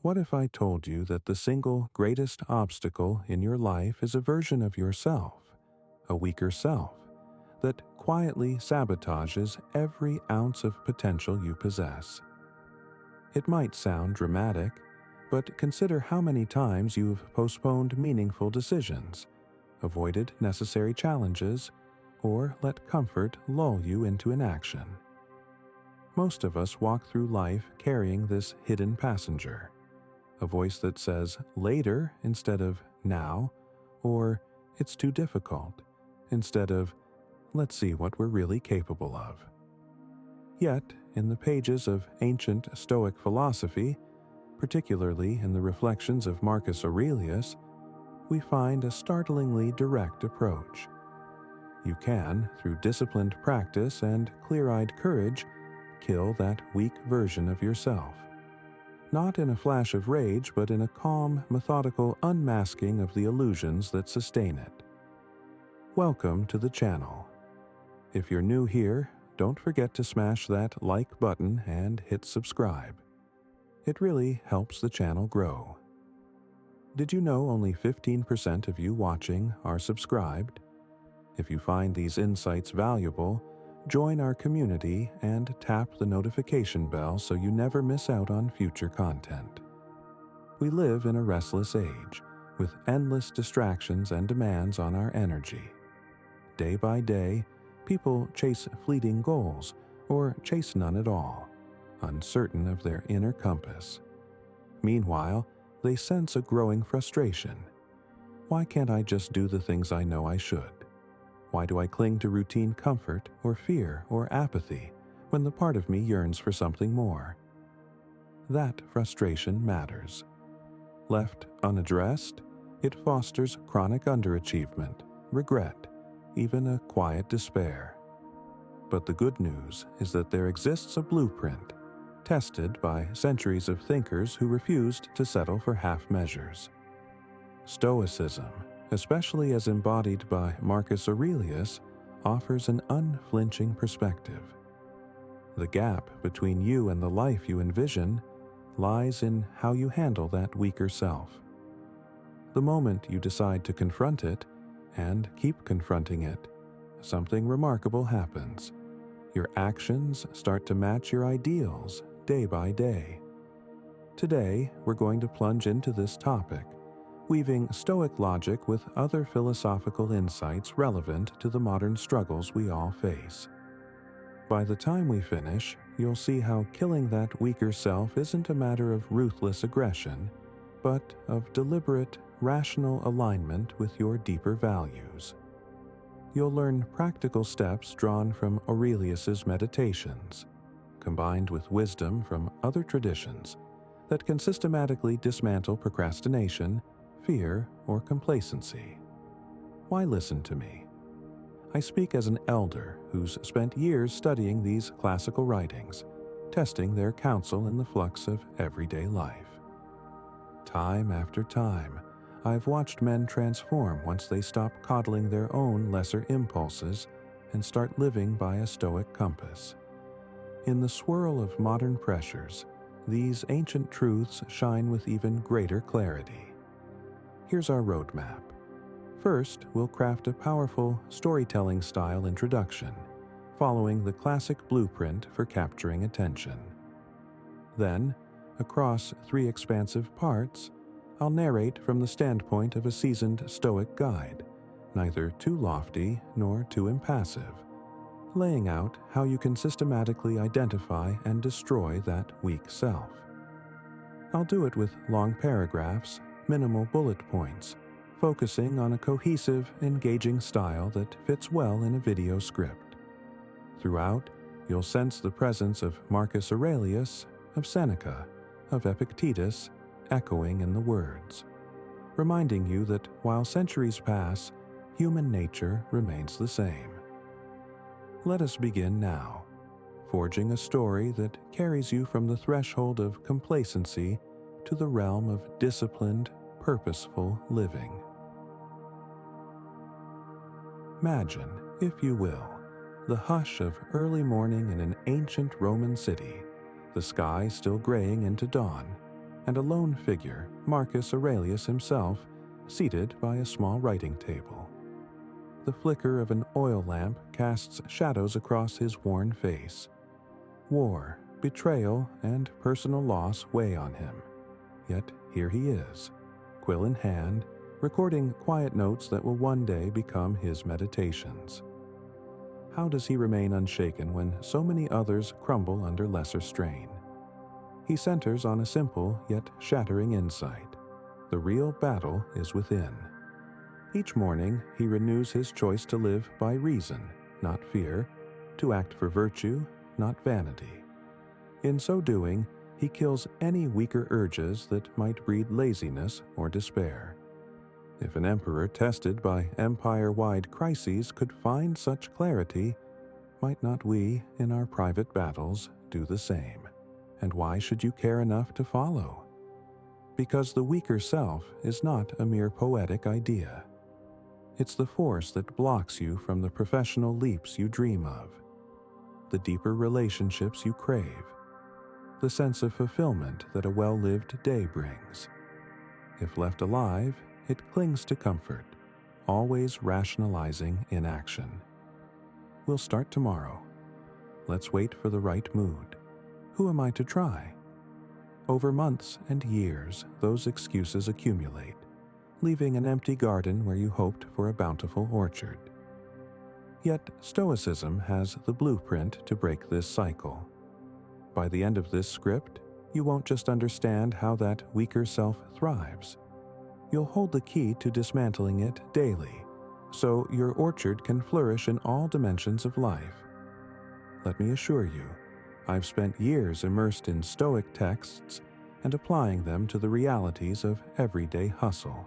What if I told you that the single greatest obstacle in your life is a version of yourself, a weaker self, that quietly sabotages every ounce of potential you possess? It might sound dramatic, but consider how many times you've postponed meaningful decisions, avoided necessary challenges, or let comfort lull you into inaction. Most of us walk through life carrying this hidden passenger, a voice that says later instead of now, or it's too difficult instead of let's see what we're really capable of. Yet, in the pages of ancient Stoic philosophy, particularly in the reflections of Marcus Aurelius, we find a startlingly direct approach. You can, through disciplined practice and clear-eyed courage, kill that weak version of yourself. Not in a flash of rage, but in a calm, methodical unmasking of the illusions that sustain it. Welcome to the channel. If you're new here, don't forget to smash that like button and hit subscribe. It really helps the channel grow. Did you know only 15% of you watching are subscribed? If you find these insights valuable, join our community and tap the notification bell so you never miss out on future content. We live in a restless age, with endless distractions and demands on our energy. Day by day, people chase fleeting goals or chase none at all, uncertain of their inner compass. Meanwhile, they sense a growing frustration. Why can't I just do the things I know I should? Why do I cling to routine comfort or fear or apathy when the part of me yearns for something more? That frustration matters. Left unaddressed, it fosters chronic underachievement, regret, even a quiet despair. But the good news is that there exists a blueprint, tested by centuries of thinkers who refused to settle for half measures. Stoicism, especially as embodied by Marcus Aurelius, offers an unflinching perspective. The gap between you and the life you envision lies in how you handle that weaker self. The moment you decide to confront it, and keep confronting it, something remarkable happens. Your actions start to match your ideals day by day. Today, we're going to plunge into this topic, weaving Stoic logic with other philosophical insights relevant to the modern struggles we all face. By the time we finish, you'll see how killing that weaker self isn't a matter of ruthless aggression, but of deliberate, rational alignment with your deeper values. You'll learn practical steps drawn from Aurelius's meditations, combined with wisdom from other traditions that can systematically dismantle procrastination, fear, or complacency. Why listen to me? I speak as an elder who's spent years studying these classical writings, testing their counsel in the flux of everyday life. Time after time, I've watched men transform once they stop coddling their own lesser impulses and start living by a Stoic compass. In the swirl of modern pressures, these ancient truths shine with even greater clarity. Here's our roadmap. First, we'll craft a powerful storytelling style introduction, following the classic blueprint for capturing attention. Then, across 3 expansive parts, I'll narrate from the standpoint of a seasoned Stoic guide, neither too lofty nor too impassive, laying out how you can systematically identify and destroy that weak self. I'll do it with long paragraphs, minimal bullet points, focusing on a cohesive, engaging style that fits well in a video script. Throughout, you'll sense the presence of Marcus Aurelius, of Seneca, of Epictetus, echoing in the words, reminding you that while centuries pass, human nature remains the same. Let us begin now, forging a story that carries you from the threshold of complacency to the realm of disciplined, purposeful living. Imagine, if you will, the hush of early morning in an ancient Roman city, the sky still graying into dawn, and a lone figure, Marcus Aurelius himself, seated by a small writing table. The flicker of an oil lamp casts shadows across his worn face. War, betrayal, and personal loss weigh on him. Yet here he is, quill in hand, recording quiet notes that will one day become his meditations. How does he remain unshaken when so many others crumble under lesser strain? He centers on a simple yet shattering insight. The real battle is within. Each morning, he renews his choice to live by reason, not fear, to act for virtue, not vanity. In so doing, he kills any weaker urges that might breed laziness or despair. If an emperor tested by empire-wide crises could find such clarity, might not we, in our private battles, do the same? And why should you care enough to follow? Because the weaker self is not a mere poetic idea. It's the force that blocks you from the professional leaps you dream of, the deeper relationships you crave, the sense of fulfillment that a well-lived day brings. If left alive, it clings to comfort, always rationalizing inaction. We'll start tomorrow. Let's wait for the right mood. Who am I to try? Over months and years, those excuses accumulate, leaving an empty garden where you hoped for a bountiful orchard. Yet Stoicism has the blueprint to break this cycle. By the end of this script, you won't just understand how that weaker self thrives. You'll hold the key to dismantling it daily, so your orchard can flourish in all dimensions of life. Let me assure you, I've spent years immersed in Stoic texts and applying them to the realities of everyday hustle.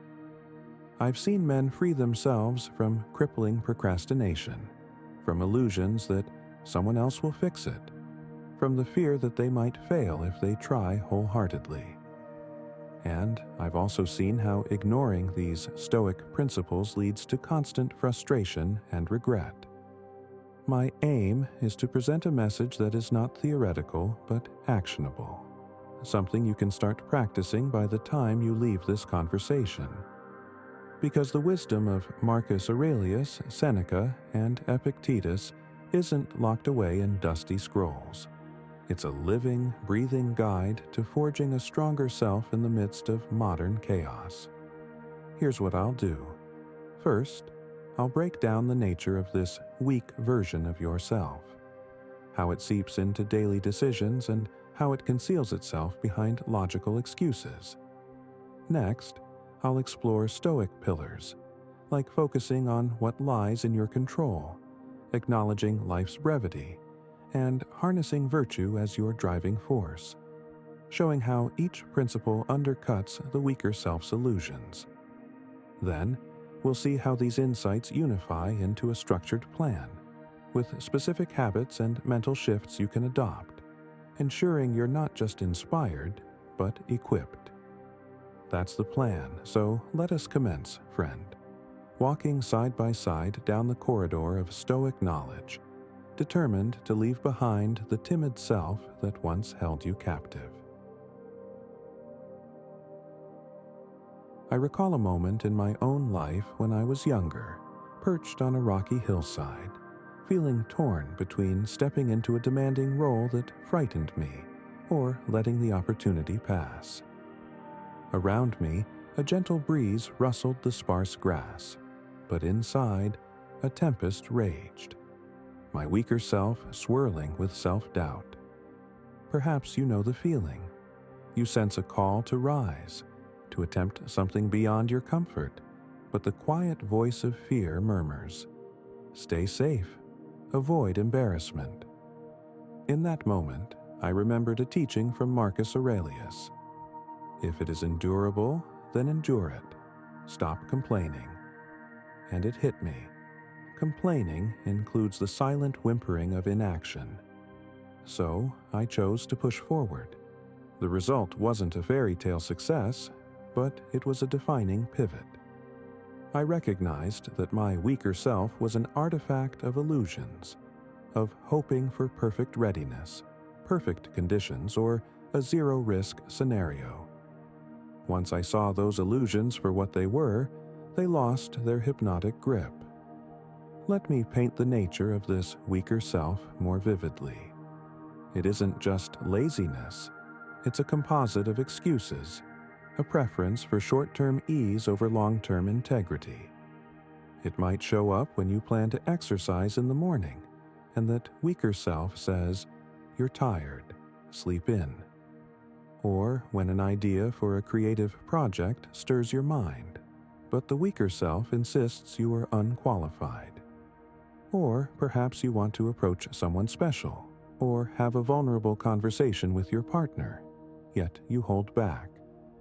I've seen men free themselves from crippling procrastination, from illusions that someone else will fix it, from the fear that they might fail if they try wholeheartedly. And I've also seen how ignoring these Stoic principles leads to constant frustration and regret. My aim is to present a message that is not theoretical but actionable, something you can start practicing by the time you leave this conversation. Because the wisdom of Marcus Aurelius, Seneca, and Epictetus isn't locked away in dusty scrolls. It's a living, breathing guide to forging a stronger self in the midst of modern chaos. Here's what I'll do. First, I'll break down the nature of this weak version of yourself, how it seeps into daily decisions and how it conceals itself behind logical excuses. Next, I'll explore Stoic pillars, like focusing on what lies in your control, acknowledging life's brevity, and harnessing virtue as your driving force, showing how each principle undercuts the weaker self's illusions. Then, we'll see how these insights unify into a structured plan, with specific habits and mental shifts you can adopt, ensuring you're not just inspired, but equipped. That's the plan, so let us commence, friend. Walking side by side down the corridor of Stoic knowledge, determined to leave behind the timid self that once held you captive. I recall a moment in my own life when I was younger, perched on a rocky hillside, feeling torn between stepping into a demanding role that frightened me or letting the opportunity pass. Around me, a gentle breeze rustled the sparse grass, but inside, a tempest raged, my weaker self swirling with self-doubt. Perhaps you know the feeling. You sense a call to rise, to attempt something beyond your comfort, but the quiet voice of fear murmurs, "Stay safe. Avoid embarrassment." In that moment, I remembered a teaching from Marcus Aurelius. If it is endurable, then endure it. Stop complaining. And it hit me. Complaining includes the silent whimpering of inaction. So I chose to push forward. The result wasn't a fairy tale success, but it was a defining pivot. I recognized that my weaker self was an artifact of illusions, of hoping for perfect readiness, perfect conditions, or a zero-risk scenario. Once I saw those illusions for what they were, they lost their hypnotic grip. Let me paint the nature of this weaker self more vividly. It isn't just laziness. It's a composite of excuses, a preference for short-term ease over long-term integrity. It might show up when you plan to exercise in the morning, and that weaker self says, "You're tired, sleep in." Or when an idea for a creative project stirs your mind, but the weaker self insists you are unqualified. Or perhaps you want to approach someone special, or have a vulnerable conversation with your partner, yet you hold back,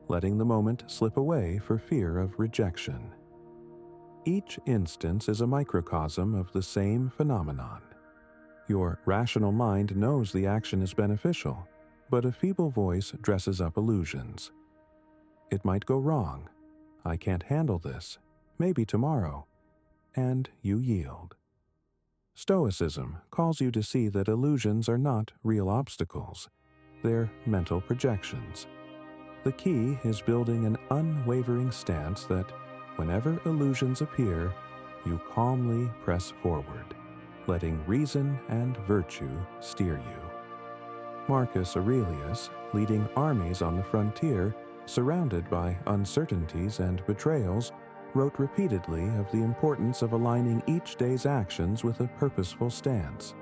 letting the moment slip away for fear of rejection. Each instance is a microcosm of the same phenomenon. Your rational mind knows the action is beneficial, but a feeble voice dresses up illusions. It might go wrong. I can't handle this. Maybe tomorrow. And you yield. Stoicism calls you to see that illusions are not real obstacles. They're mental projections. The key is building an unwavering stance that, whenever illusions appear, you calmly press forward, letting reason and virtue steer you. Marcus Aurelius, leading armies on the frontier, surrounded by uncertainties and betrayals, wrote repeatedly of the importance of aligning each day's actions with a purposeful stance.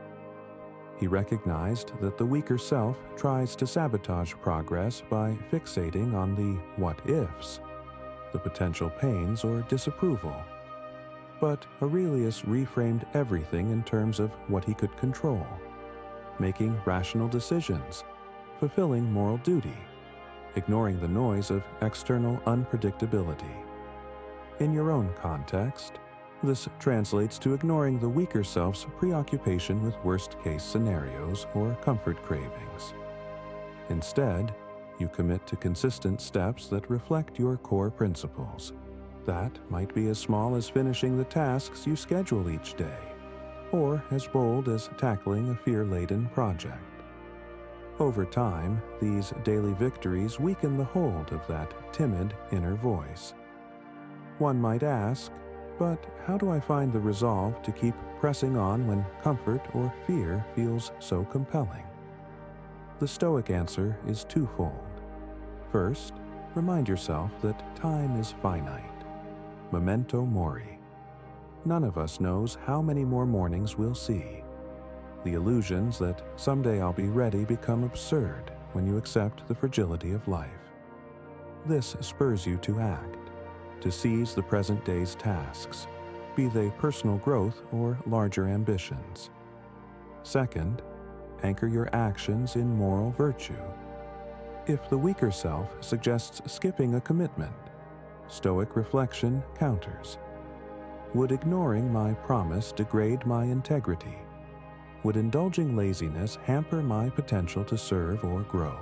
He recognized that the weaker self tries to sabotage progress by fixating on the what-ifs, the potential pains or disapproval. But Aurelius reframed everything in terms of what he could control, making rational decisions, fulfilling moral duty, ignoring the noise of external unpredictability. In your own context, this translates to ignoring the weaker self's preoccupation with worst-case scenarios or comfort cravings. Instead, you commit to consistent steps that reflect your core principles. That might be as small as finishing the tasks you schedule each day, or as bold as tackling a fear-laden project. Over time, these daily victories weaken the hold of that timid inner voice. One might ask, but how do I find the resolve to keep pressing on when comfort or fear feels so compelling? The Stoic answer is twofold. First, remind yourself that time is finite. Memento mori. None of us knows how many more mornings we'll see. The illusions that someday I'll be ready become absurd when you accept the fragility of life. This spurs you to act, to seize the present day's tasks, be they personal growth or larger ambitions. Second, anchor your actions in moral virtue. If the weaker self suggests skipping a commitment, Stoic reflection counters. Would ignoring my promise degrade my integrity? Would indulging laziness hamper my potential to serve or grow?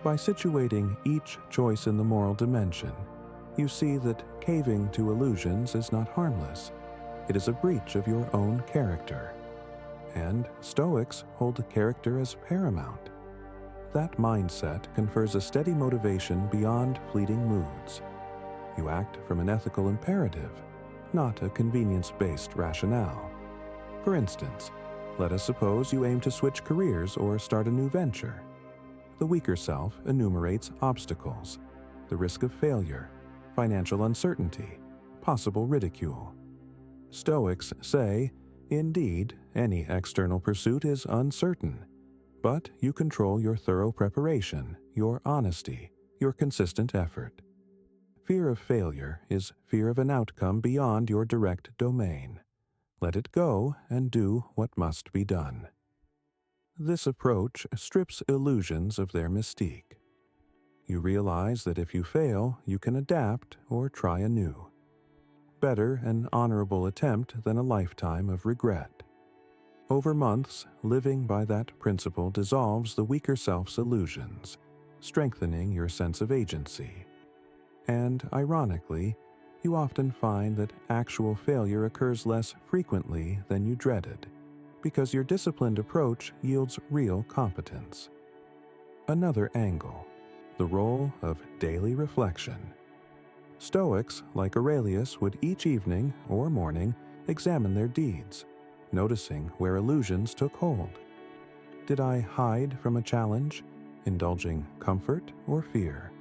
By situating each choice in the moral dimension, you see that caving to illusions is not harmless. It is a breach of your own character. And Stoics hold character as paramount. That mindset confers a steady motivation beyond fleeting moods. You act from an ethical imperative, not a convenience-based rationale. For instance, let us suppose you aim to switch careers or start a new venture. The weaker self enumerates obstacles, the risk of failure, financial uncertainty, possible ridicule. Stoics say, indeed, any external pursuit is uncertain, but you control your thorough preparation, your honesty, your consistent effort. Fear of failure is fear of an outcome beyond your direct domain. Let it go and do what must be done. This approach strips illusions of their mystique. You realize that if you fail, you can adapt or try anew. Better an honorable attempt than a lifetime of regret. Over months, living by that principle dissolves the weaker self's illusions, strengthening your sense of agency. And, ironically, you often find that actual failure occurs less frequently than you dreaded, because your disciplined approach yields real competence. Another angle. the role of daily reflection. Stoics, like Aurelius, would each evening or morning examine their deeds, noticing where illusions took hold. Did I hide from a challenge, indulging comfort or fear?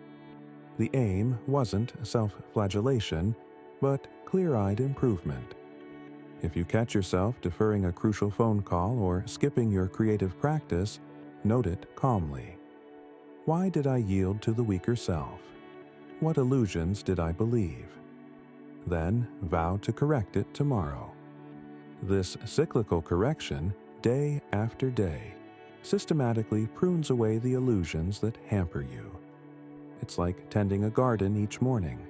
The aim wasn't self-flagellation, but clear-eyed improvement. If you catch yourself deferring a crucial phone call or skipping your creative practice, note it calmly. Why did I yield to the weaker self? What illusions did I believe? Then vow to correct it tomorrow. This cyclical correction, day after day, systematically prunes away the illusions that hamper you. It's like tending a garden each morning,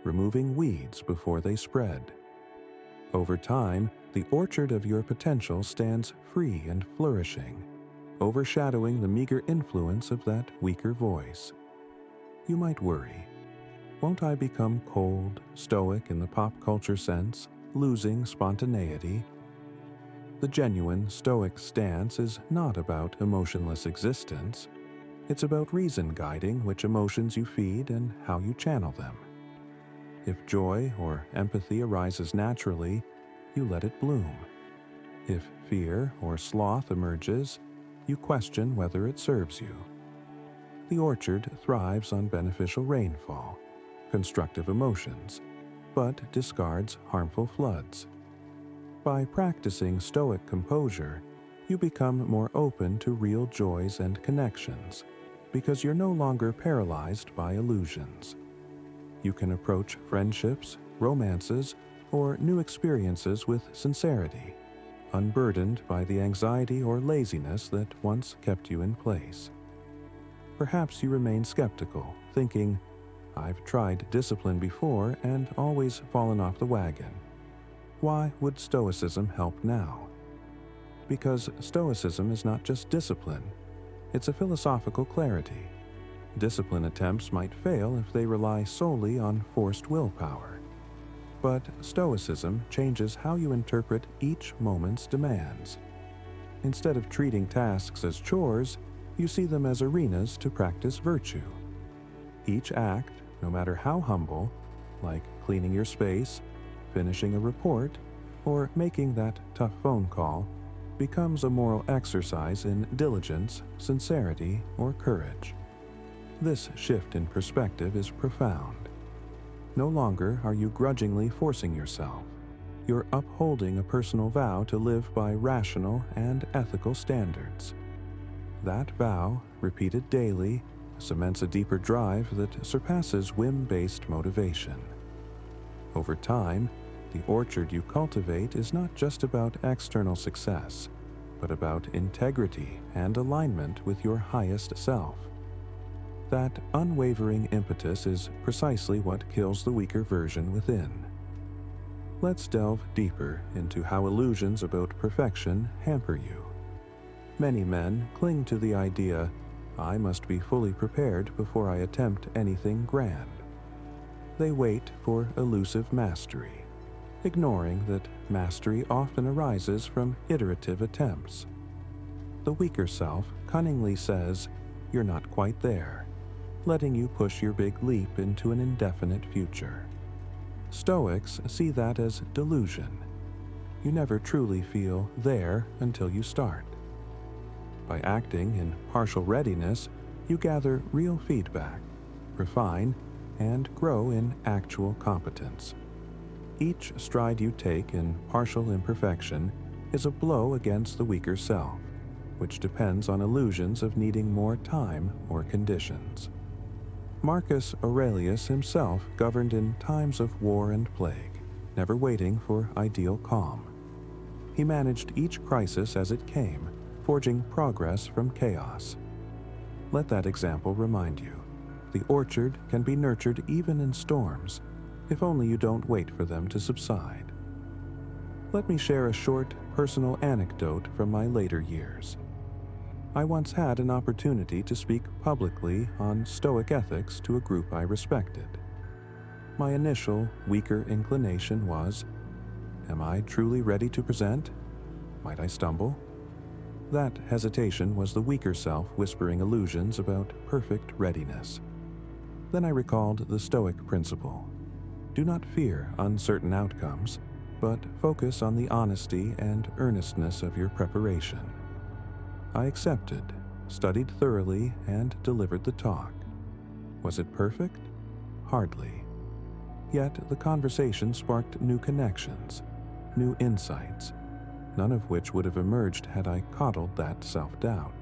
removing weeds before they spread. Over time, the orchard of your potential stands free and flourishing, overshadowing the meager influence of that weaker voice. You might worry, won't I become cold, stoic in the pop culture sense, losing spontaneity? The genuine stoic stance is not about emotionless existence. It's about reason guiding which emotions you feed and how you channel them. If joy or empathy arises naturally, you let it bloom. If fear or sloth emerges, you question whether it serves you. The orchard thrives on beneficial rainfall, constructive emotions, but discards harmful floods. By practicing stoic composure, you become more open to real joys and connections, because you're no longer paralyzed by illusions. You can approach friendships, romances, or new experiences with sincerity, unburdened by the anxiety or laziness that once kept you in place. Perhaps you remain skeptical, thinking, I've tried discipline before and always fallen off the wagon. Why would Stoicism help now? Because Stoicism is not just discipline, it's a philosophical clarity. Discipline attempts might fail if they rely solely on forced willpower. But Stoicism changes how you interpret each moment's demands. Instead of treating tasks as chores, you see them as arenas to practice virtue. Each act, no matter how humble, like cleaning your space, finishing a report, or making that tough phone call, becomes a moral exercise in diligence, sincerity, or courage. This shift in perspective is profound. No longer are you grudgingly forcing yourself. You're upholding a personal vow to live by rational and ethical standards. That vow, repeated daily, cements a deeper drive that surpasses whim-based motivation. Over time, the orchard you cultivate is not just about external success, but about integrity and alignment with your highest self. That unwavering impetus is precisely what kills the weaker version within. Let's delve deeper into how illusions about perfection hamper you. Many men cling to the idea, I must be fully prepared before I attempt anything grand. They wait for elusive mastery, ignoring that mastery often arises from iterative attempts. The weaker self cunningly says, you're not quite there, letting you push your big leap into an indefinite future. Stoics see that as delusion. You never truly feel there until you start. By acting in partial readiness, you gather real feedback, refine, and grow in actual competence. Each stride you take in partial imperfection is a blow against the weaker self, which depends on illusions of needing more time or conditions. Marcus Aurelius himself governed in times of war and plague, never waiting for ideal calm. He managed each crisis as it came, forging progress from chaos. Let that example remind you, the orchard can be nurtured even in storms, if only you don't wait for them to subside. Let me share a short, personal anecdote from my later years. I once had an opportunity to speak publicly on Stoic ethics to a group I respected. My initial, weaker inclination was, am I truly ready to present? Might I stumble? That hesitation was the weaker self whispering illusions about perfect readiness. Then I recalled the Stoic principle. Do not fear uncertain outcomes, but focus on the honesty and earnestness of your preparation. I accepted, studied thoroughly, and delivered the talk. Was it perfect? Hardly. Yet the conversation sparked new connections, new insights, none of which would have emerged had I coddled that self-doubt.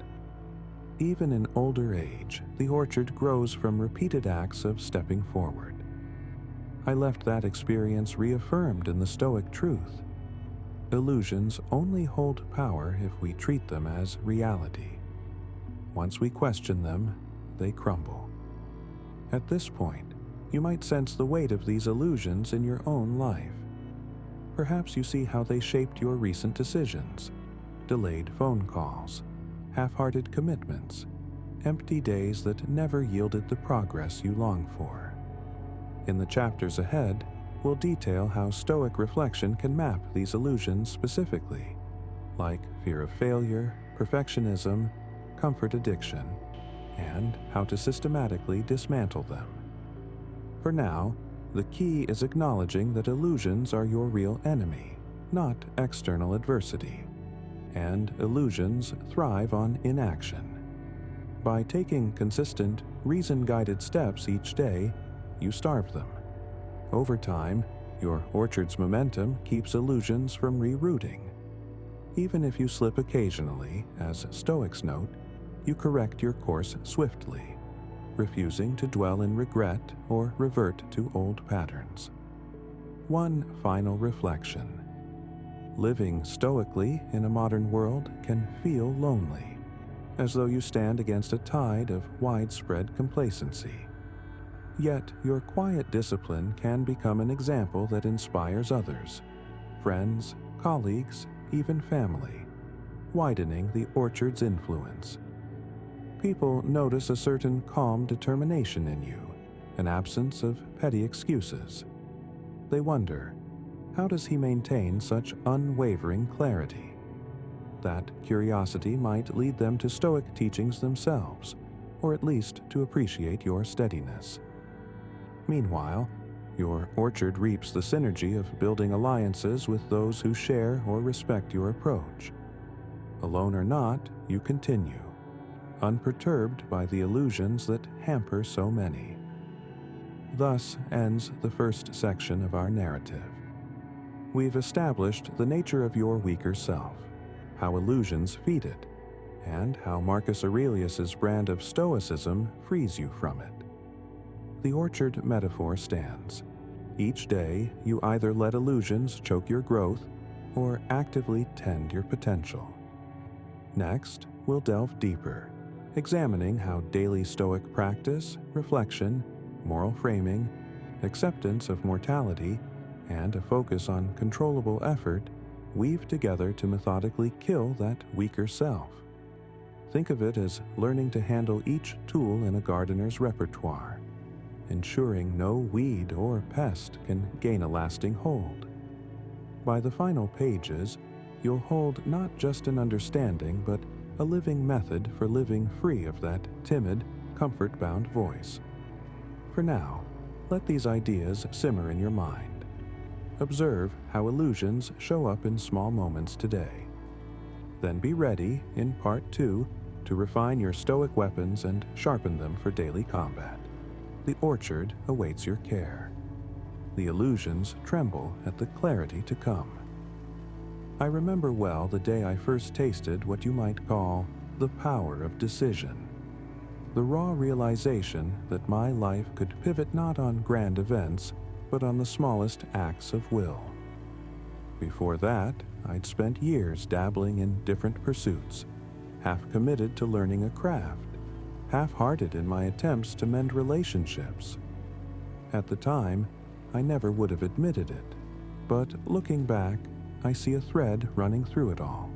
Even in older age, the orchard grows from repeated acts of stepping forward. I left that experience reaffirmed in the Stoic truth. Illusions only hold power if we treat them as reality. Once we question them, they crumble. At this point, you might sense the weight of these illusions in your own life. Perhaps you see how they shaped your recent decisions, delayed phone calls, half-hearted commitments, empty days that never yielded the progress you long for. In the chapters ahead, we'll detail how Stoic reflection can map these illusions specifically, like fear of failure, perfectionism, comfort addiction, and how to systematically dismantle them. For now, the key is acknowledging that illusions are your real enemy, not external adversity, and illusions thrive on inaction. By taking consistent, reason-guided steps each day, you starve them. Over time, your orchard's momentum keeps illusions from rerouting. Even if you slip occasionally, as Stoics note, you correct your course swiftly, refusing to dwell in regret or revert to old patterns. One final reflection. Living stoically in a modern world can feel lonely, as though you stand against a tide of widespread complacency. Yet your quiet discipline can become an example that inspires others, friends, colleagues, even family, widening the orchard's influence. People notice a certain calm determination in you, an absence of petty excuses. They wonder, how does he maintain such unwavering clarity? That curiosity might lead them to Stoic teachings themselves, or at least to appreciate your steadiness. Meanwhile, your orchard reaps the synergy of building alliances with those who share or respect your approach. Alone or not, you continue, unperturbed by the illusions that hamper so many. Thus ends the first section of our narrative. We've established the nature of your weaker self, how illusions feed it, and how Marcus Aurelius's brand of Stoicism frees you from it. The orchard metaphor stands. Each day, you either let illusions choke your growth or actively tend your potential. Next, we'll delve deeper, examining how daily Stoic practice, reflection, moral framing, acceptance of mortality, and a focus on controllable effort weave together to methodically kill that weaker self. Think of it as learning to handle each tool in a gardener's repertoire, ensuring no weed or pest can gain a lasting hold. By the final pages, you'll hold not just an understanding, but a living method for living free of that timid, comfort-bound voice. For now, let these ideas simmer in your mind. Observe how illusions show up in small moments today. Then be ready, in Part 2, to refine your Stoic weapons and sharpen them for daily combat. The orchard awaits your care. The illusions tremble at the clarity to come. I remember well the day I first tasted what you might call the power of decision. The raw realization that my life could pivot not on grand events, but on the smallest acts of will. Before that, I'd spent years dabbling in different pursuits, half committed to learning a craft, half-hearted in my attempts to mend relationships. At the time, I never would have admitted it, but looking back, I see a thread running through it all.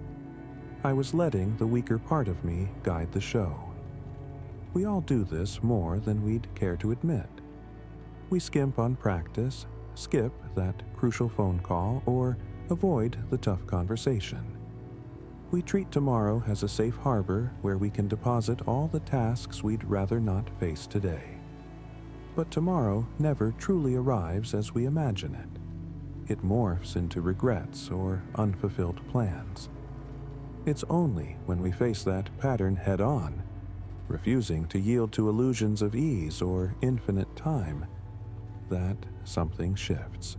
I was letting the weaker part of me guide the show. We all do this more than we'd care to admit. We skimp on practice, skip that crucial phone call, or avoid the tough conversation. We treat tomorrow as a safe harbor where we can deposit all the tasks we'd rather not face today. But tomorrow never truly arrives as we imagine it. It morphs into regrets or unfulfilled plans. It's only when we face that pattern head-on, refusing to yield to illusions of ease or infinite time, that something shifts.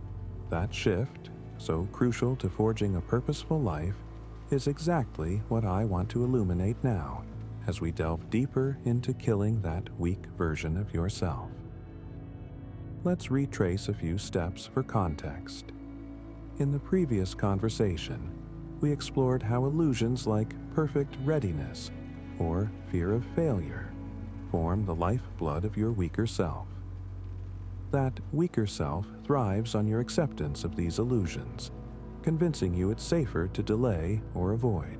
That shift, so crucial to forging a purposeful life, is exactly what I want to illuminate now as we delve deeper into killing that weak version of yourself. Let's retrace a few steps for context. In the previous conversation, we explored how illusions like perfect readiness or fear of failure form the lifeblood of your weaker self. That weaker self thrives on your acceptance of these illusions, convincing you it's safer to delay or avoid.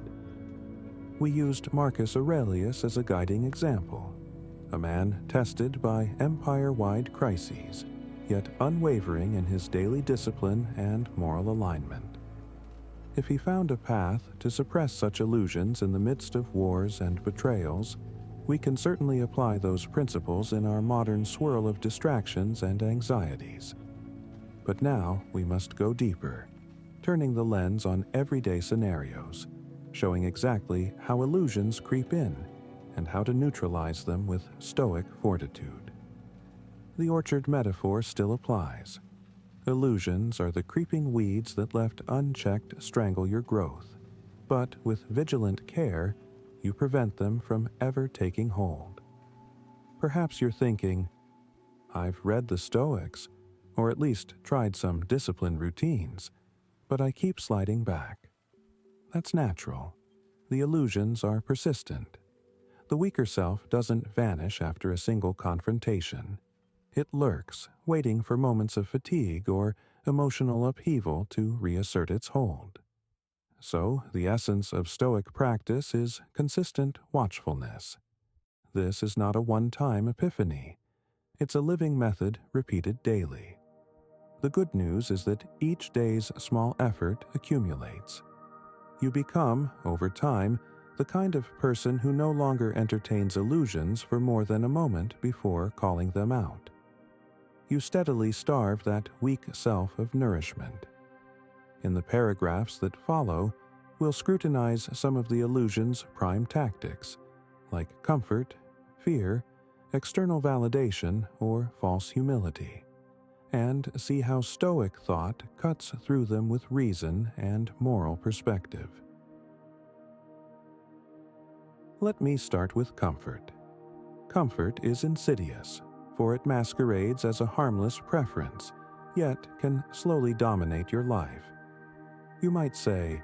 We used Marcus Aurelius as a guiding example, a man tested by empire-wide crises, yet unwavering in his daily discipline and moral alignment. If he found a path to suppress such illusions in the midst of wars and betrayals, we can certainly apply those principles in our modern swirl of distractions and anxieties. But now we must go deeper, turning the lens on everyday scenarios, showing exactly how illusions creep in and how to neutralize them with Stoic fortitude. The orchard metaphor still applies. Illusions are the creeping weeds that left unchecked strangle your growth, but with vigilant care, you prevent them from ever taking hold. Perhaps you're thinking, I've read the Stoics, or at least tried some disciplined routines, but I keep sliding back. That's natural. The illusions are persistent. The weaker self doesn't vanish after a single confrontation. It lurks, waiting for moments of fatigue or emotional upheaval to reassert its hold. So, the essence of Stoic practice is consistent watchfulness. This is not a one-time epiphany. It's a living method repeated daily. The good news is that each day's small effort accumulates. You become, over time, the kind of person who no longer entertains illusions for more than a moment before calling them out. You steadily starve that weak self of nourishment. In the paragraphs that follow, we'll scrutinize some of the illusion's prime tactics, like comfort, fear, external validation, or false humility, and see how Stoic thought cuts through them with reason and moral perspective. Let me start with comfort. Comfort is insidious, for it masquerades as a harmless preference, yet can slowly dominate your life. You might say,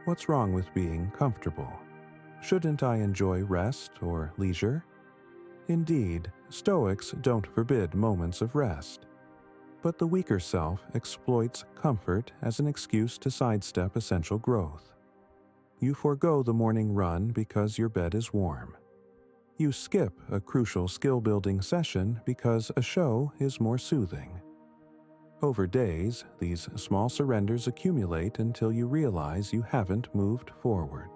what's wrong with being comfortable? Shouldn't I enjoy rest or leisure? Indeed, Stoics don't forbid moments of rest. But the weaker self exploits comfort as an excuse to sidestep essential growth. You forego the morning run because your bed is warm. You skip a crucial skill-building session because a show is more soothing. Over days, these small surrenders accumulate until you realize you haven't moved forward.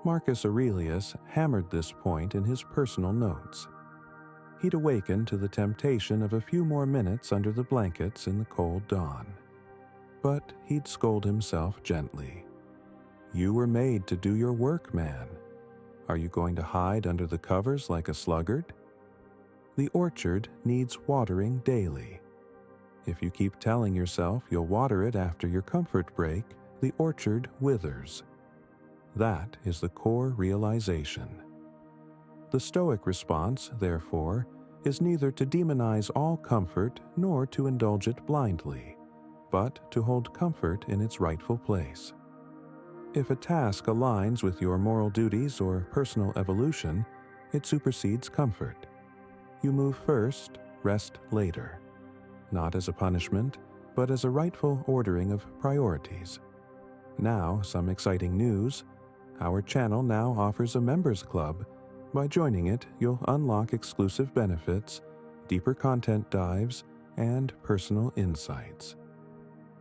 Marcus Aurelius hammered this point in his personal notes. He'd awaken to the temptation of a few more minutes under the blankets in the cold dawn. But he'd scold himself gently. You were made to do your work, man. Are you going to hide under the covers like a sluggard? The orchard needs watering daily. If you keep telling yourself you'll water it after your comfort break, the orchard withers. That is the core realization. The Stoic response, therefore, is neither to demonize all comfort nor to indulge it blindly, but to hold comfort in its rightful place. If a task aligns with your moral duties or personal evolution, it supersedes comfort. You move first, rest later. Not as a punishment, but as a rightful ordering of priorities. Now, some exciting news. Our channel now offers a members club. By joining it, you'll unlock exclusive benefits, deeper content dives, and personal insights.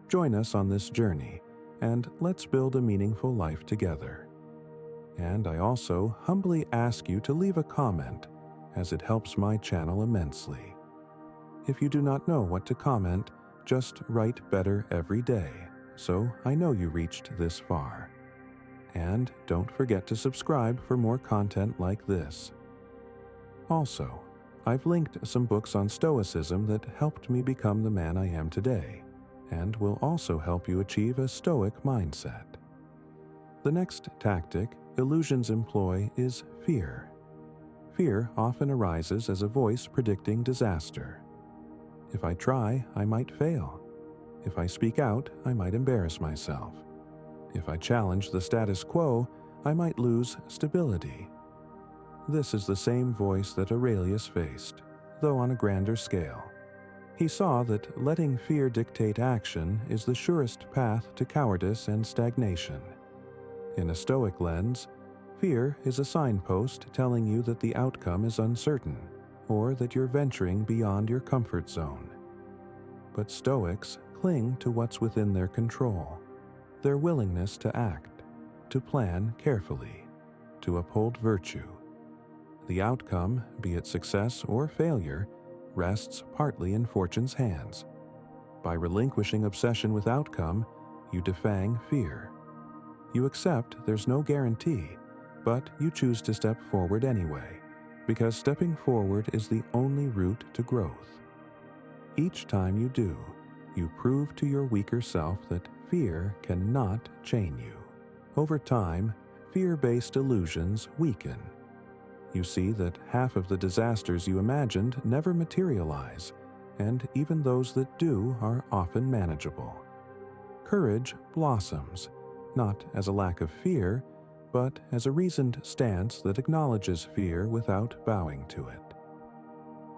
Join us on this journey, and let's build a meaningful life together. And I also humbly ask you to leave a comment, as it helps my channel immensely. If you do not know what to comment, just write better every day, so I know you reached this far. And don't forget to subscribe for more content like this. Also, I've linked some books on Stoicism that helped me become the man I am today, and will also help you achieve a Stoic mindset. The next tactic illusions employ is fear. Fear often arises as a voice predicting disaster. If I try, I might fail. If I speak out, I might embarrass myself. If I challenge the status quo, I might lose stability. This is the same voice that Aurelius faced, though on a grander scale. He saw that letting fear dictate action is the surest path to cowardice and stagnation. In a Stoic lens, fear is a signpost telling you that the outcome is uncertain, or that you're venturing beyond your comfort zone. But Stoics cling to what's within their control, their willingness to act, to plan carefully, to uphold virtue. The outcome, be it success or failure, rests partly in fortune's hands. By relinquishing obsession with outcome, you defang fear. You accept there's no guarantee, but you choose to step forward anyway, because stepping forward is the only route to growth. Each time you do, you prove to your weaker self that fear cannot chain you. Over time, fear-based illusions weaken. You see that half of the disasters you imagined never materialize, and even those that do are often manageable. Courage blossoms, not as a lack of fear, but as a reasoned stance that acknowledges fear without bowing to it.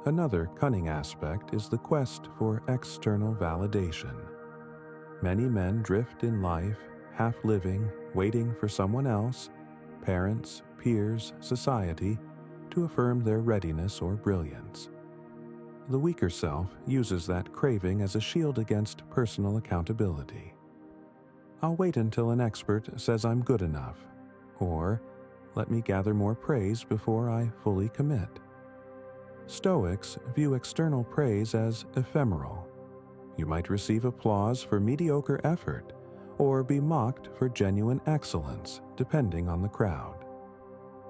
Another cunning aspect is the quest for external validation. Many men drift in life, half living, waiting for someone else, parents, peers, society, to affirm their readiness or brilliance. The weaker self uses that craving as a shield against personal accountability. I'll wait until an expert says I'm good enough, or let me gather more praise before I fully commit. Stoics view external praise as ephemeral. You might receive applause for mediocre effort, or be mocked for genuine excellence, depending on the crowd.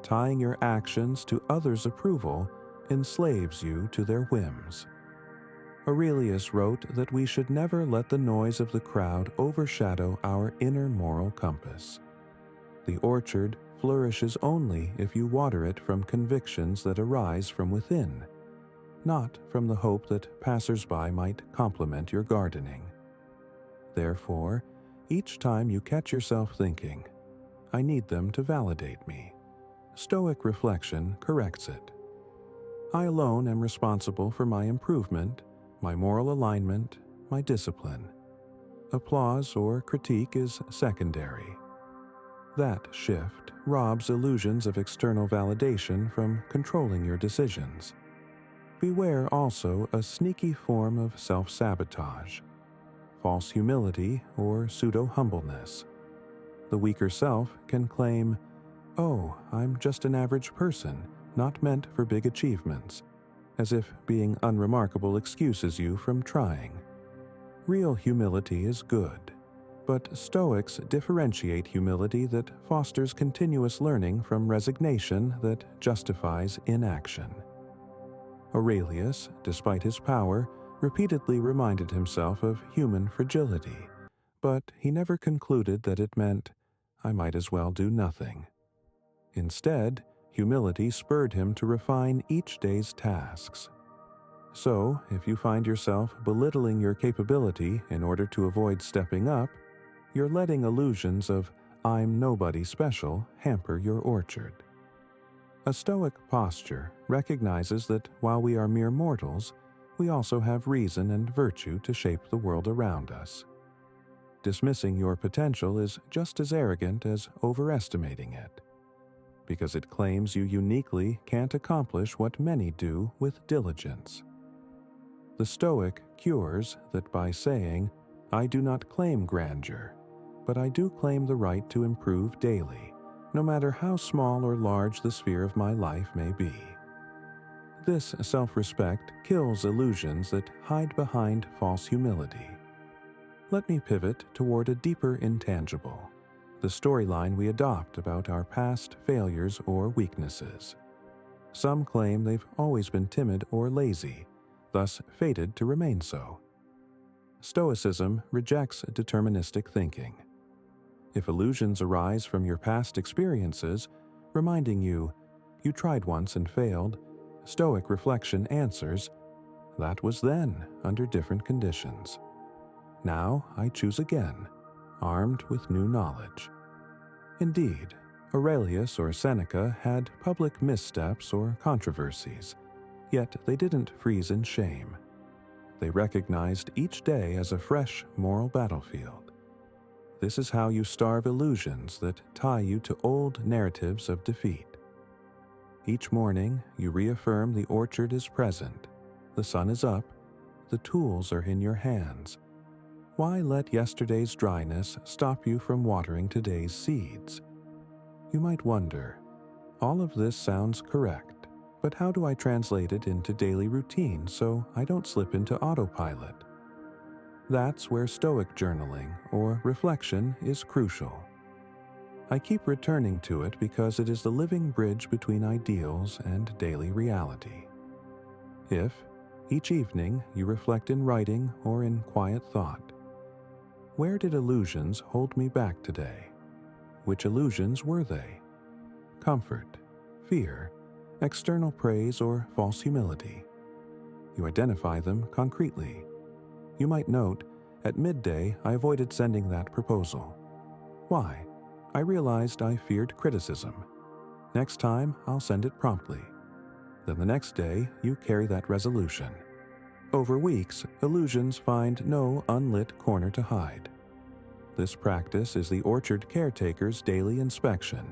Tying your actions to others' approval enslaves you to their whims. Aurelius wrote that we should never let the noise of the crowd overshadow our inner moral compass. The orchard flourishes only if you water it from convictions that arise from within, not from the hope that passers-by might compliment your gardening. Therefore, each time you catch yourself thinking, "I need them to validate me," Stoic reflection corrects it. I alone am responsible for my improvement, my moral alignment, my discipline. Applause or critique is secondary. That shift robs illusions of external validation from controlling your decisions. Beware also a sneaky form of self-sabotage, false humility or pseudo-humbleness. The weaker self can claim, "Oh, I'm just an average person, not meant for big achievements," as if being unremarkable excuses you from trying. Real humility is good, but Stoics differentiate humility that fosters continuous learning from resignation that justifies inaction. Aurelius, despite his power, repeatedly reminded himself of human fragility, but he never concluded that it meant, "I might as well do nothing." Instead, humility spurred him to refine each day's tasks. So, if you find yourself belittling your capability in order to avoid stepping up, you're letting illusions of "I'm nobody special" hamper your orchard. A Stoic posture recognizes that while we are mere mortals, we also have reason and virtue to shape the world around us. Dismissing your potential is just as arrogant as overestimating it, because it claims you uniquely can't accomplish what many do with diligence. The Stoic cures that by saying, "I do not claim grandeur, but I do claim the right to improve daily, no matter how small or large the sphere of my life may be." This self-respect kills illusions that hide behind false humility. Let me pivot toward a deeper intangible, the storyline we adopt about our past failures or weaknesses. Some claim they've always been timid or lazy, thus fated to remain so. Stoicism rejects deterministic thinking. If illusions arise from your past experiences, reminding you tried once and failed, Stoic reflection answers, that was then, under different conditions. Now I choose again, armed with new knowledge. Indeed, Aurelius or Seneca had public missteps or controversies, yet they didn't freeze in shame. They recognized each day as a fresh moral battlefield. This is how you starve illusions that tie you to old narratives of defeat. Each morning, you reaffirm the orchard is present, the sun is up, the tools are in your hands. Why let yesterday's dryness stop you from watering today's seeds? You might wonder, all of this sounds correct, but how do I translate it into daily routine so I don't slip into autopilot? That's where Stoic journaling or reflection is crucial. I keep returning to it because it is the living bridge between ideals and daily reality. If, each evening, you reflect in writing or in quiet thought, where did illusions hold me back today? Which illusions were they? Comfort, fear, external praise, or false humility? You identify them concretely. You might note, at midday I avoided sending that proposal. Why? I realized I feared criticism. Next time, I'll send it promptly. Then the next day, you carry that resolution. Over weeks, illusions find no unlit corner to hide. This practice is the orchard caretaker's daily inspection.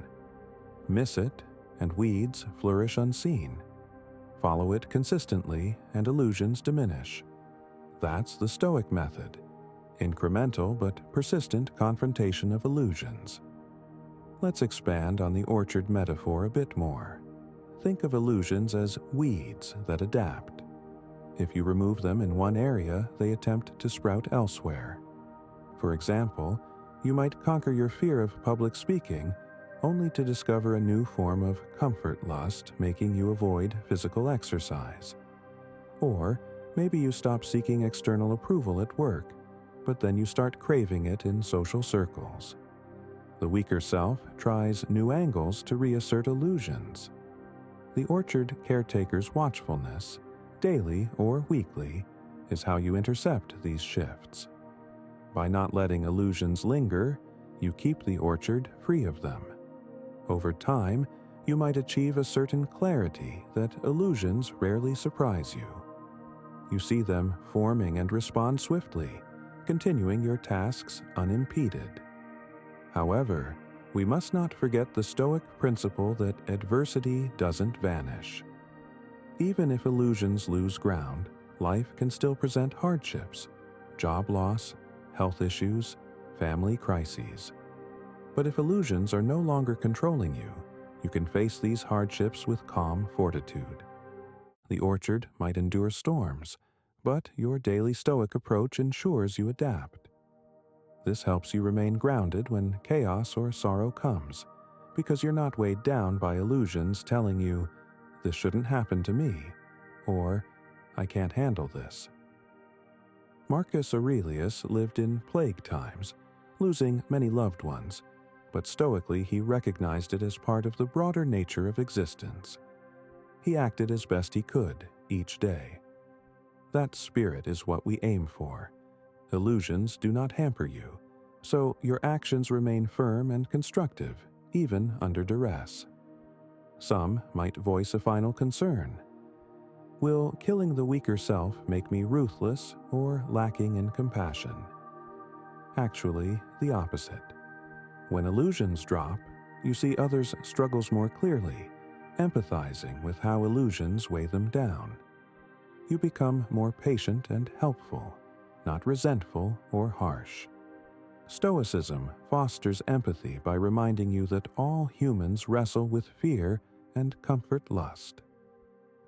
Miss it, and weeds flourish unseen. Follow it consistently, and illusions diminish. That's the Stoic method. Incremental but persistent confrontation of illusions. Let's expand on the orchard metaphor a bit more. Think of illusions as weeds that adapt. If you remove them in one area, they attempt to sprout elsewhere. For example, you might conquer your fear of public speaking, only to discover a new form of comfort lust making you avoid physical exercise. Or maybe you stop seeking external approval at work, but then you start craving it in social circles. The weaker self tries new angles to reassert illusions. The orchard caretaker's watchfulness, daily or weekly, is how you intercept these shifts. By not letting illusions linger, you keep the orchard free of them. Over time, you might achieve a certain clarity that illusions rarely surprise you. You see them forming and respond swiftly, continuing your tasks unimpeded. However, we must not forget the Stoic principle that adversity doesn't vanish. Even if illusions lose ground, life can still present hardships, job loss, health issues, family crises. But if illusions are no longer controlling you, you can face these hardships with calm fortitude. The orchard might endure storms, but your daily Stoic approach ensures you adapt. This helps you remain grounded when chaos or sorrow comes, because you're not weighed down by illusions telling you, this shouldn't happen to me, or I can't handle this. Marcus Aurelius lived in plague times, losing many loved ones, but stoically he recognized it as part of the broader nature of existence. He acted as best he could each day. That spirit is what we aim for. Illusions do not hamper you, so your actions remain firm and constructive, even under duress. Some might voice a final concern. Will killing the weaker self make me ruthless or lacking in compassion? Actually, the opposite. When illusions drop, you see others' struggles more clearly, empathizing with how illusions weigh them down. You become more patient and helpful, not resentful or harsh. Stoicism fosters empathy by reminding you that all humans wrestle with fear and comfort lust.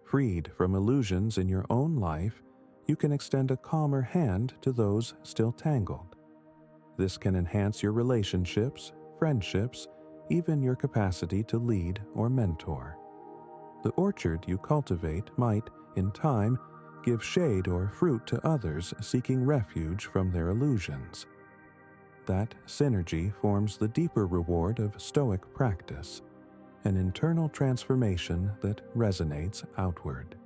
Freed from illusions in your own life, you can extend a calmer hand to those still tangled. This can enhance your relationships, friendships, even your capacity to lead or mentor. The orchard you cultivate might, in time, give shade or fruit to others seeking refuge from their illusions. That synergy forms the deeper reward of Stoic practice, an internal transformation that resonates outward.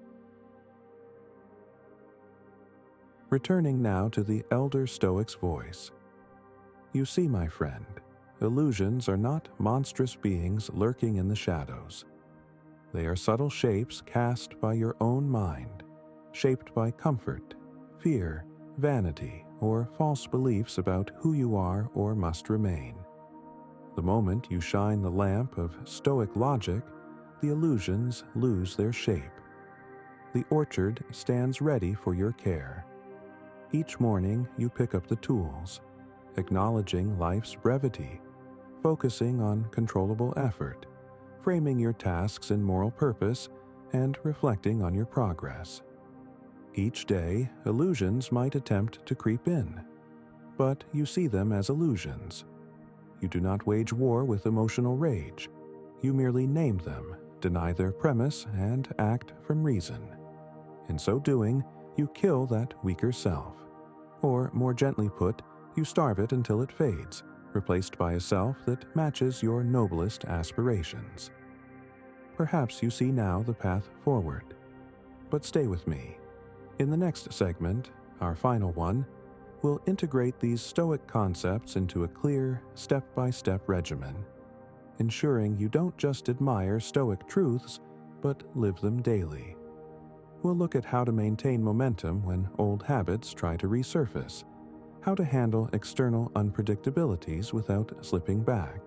Returning now to the elder Stoic's voice. You see, my friend, illusions are not monstrous beings lurking in the shadows. They are subtle shapes cast by your own mind, shaped by comfort, fear, vanity, or false beliefs about who you are or must remain. The moment you shine the lamp of Stoic logic, the illusions lose their shape. The orchard stands ready for your care. Each morning you pick up the tools, acknowledging life's brevity, focusing on controllable effort, framing your tasks in moral purpose, and reflecting on your progress. Each day, illusions might attempt to creep in, but you see them as illusions. You do not wage war with emotional rage. You merely name them, deny their premise, and act from reason. In so doing, you kill that weaker self. Or, more gently put, you starve it until it fades, replaced by a self that matches your noblest aspirations. Perhaps you see now the path forward. But stay with me. In the next segment, our final one, we'll integrate these Stoic concepts into a clear, step-by-step regimen, ensuring you don't just admire Stoic truths, but live them daily. We'll look at how to maintain momentum when old habits try to resurface, how to handle external unpredictabilities without slipping back,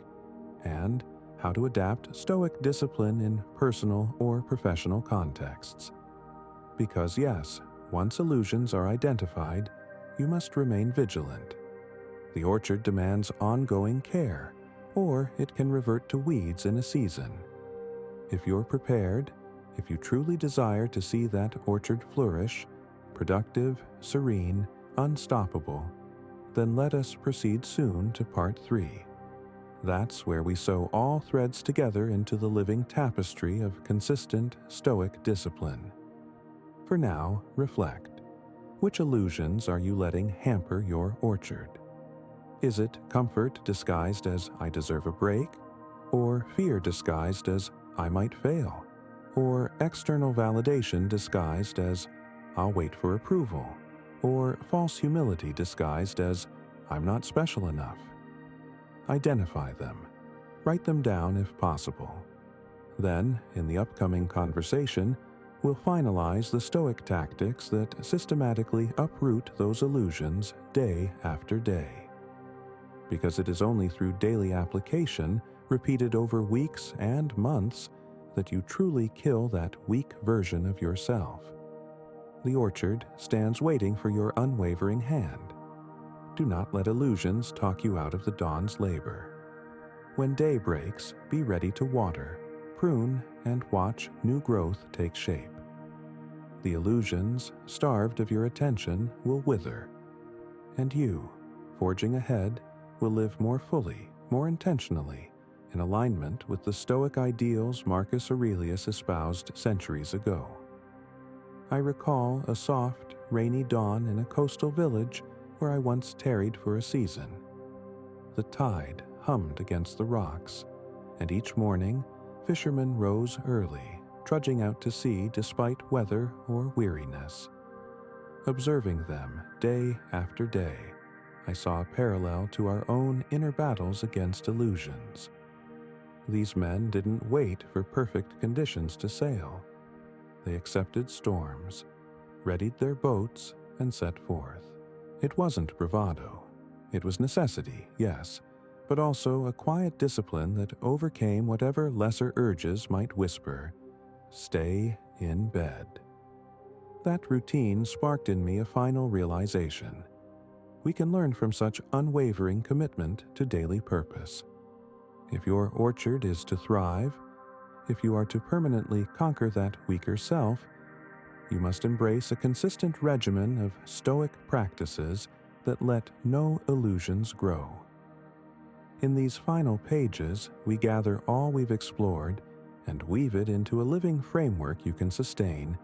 and how to adapt Stoic discipline in personal or professional contexts. Because yes, once illusions are identified, you must remain vigilant. The orchard demands ongoing care, or it can revert to weeds in a season. If you're prepared, if you truly desire to see that orchard flourish, productive, serene, unstoppable, then let us proceed soon to part 3. That's where we sew all threads together into the living tapestry of consistent Stoic discipline. For now, reflect. Which illusions are you letting hamper your orchard? Is it comfort disguised as I deserve a break? Or fear disguised as I might fail? Or external validation disguised as I'll wait for approval? Or false humility disguised as I'm not special enough? Identify them. Write them down if possible. Then, in the upcoming conversation, we'll finalize the Stoic tactics that systematically uproot those illusions day after day. Because it is only through daily application, repeated over weeks and months, that you truly kill that weak version of yourself. The orchard stands waiting for your unwavering hand. Do not let illusions talk you out of the dawn's labor. When day breaks, be ready to water, prune, and watch new growth take shape. The illusions, starved of your attention, will wither, and you, forging ahead, will live more fully, more intentionally, in alignment with the Stoic ideals Marcus Aurelius espoused centuries ago. I recall a soft, rainy dawn in a coastal village where I once tarried for a season. The tide hummed against the rocks, and each morning, fishermen rose early, trudging out to sea despite weather or weariness. Observing them day after day, I saw a parallel to our own inner battles against illusions. These men didn't wait for perfect conditions to sail. They accepted storms, readied their boats, and set forth. It wasn't bravado. It was necessity, yes, but also a quiet discipline that overcame whatever lesser urges might whisper, "Stay in bed." That routine sparked in me a final realization. We can learn from such unwavering commitment to daily purpose. If your orchard is to thrive, if you are to permanently conquer that weaker self, you must embrace a consistent regimen of Stoic practices that let no illusions grow. In these final pages, we gather all we've explored and weave it into a living framework you can sustain,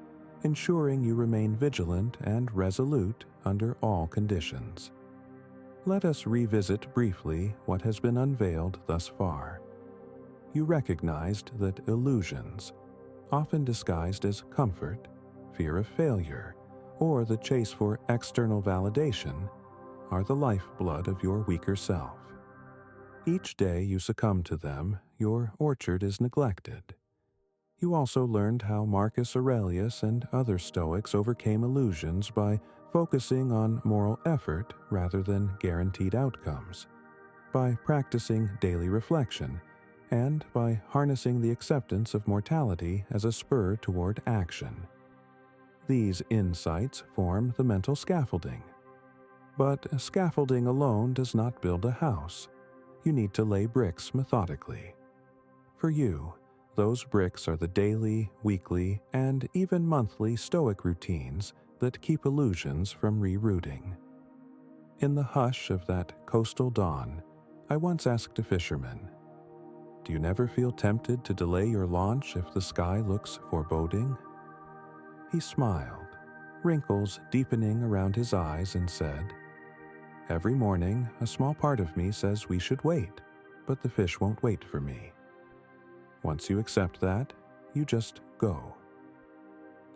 ensuring you remain vigilant and resolute under all conditions. Let us revisit briefly what has been unveiled thus far. You recognized that illusions, often disguised as comfort, fear of failure, or the chase for external validation, are the lifeblood of your weaker self. Each day you succumb to them, your orchard is neglected. You also learned how Marcus Aurelius and other Stoics overcame illusions by focusing on moral effort rather than guaranteed outcomes, by practicing daily reflection, and by harnessing the acceptance of mortality as a spur toward action. These insights form the mental scaffolding. But scaffolding alone does not build a house. You need to lay bricks methodically. For you, those bricks are the daily, weekly, and even monthly Stoic routines that keep illusions from rerouting. In the hush of that coastal dawn, I once asked a fisherman, "Do you never feel tempted to delay your launch if the sky looks foreboding?" He smiled, wrinkles deepening around his eyes, and said, "Every morning, a small part of me says we should wait, but the fish won't wait for me. Once you accept that, you just go."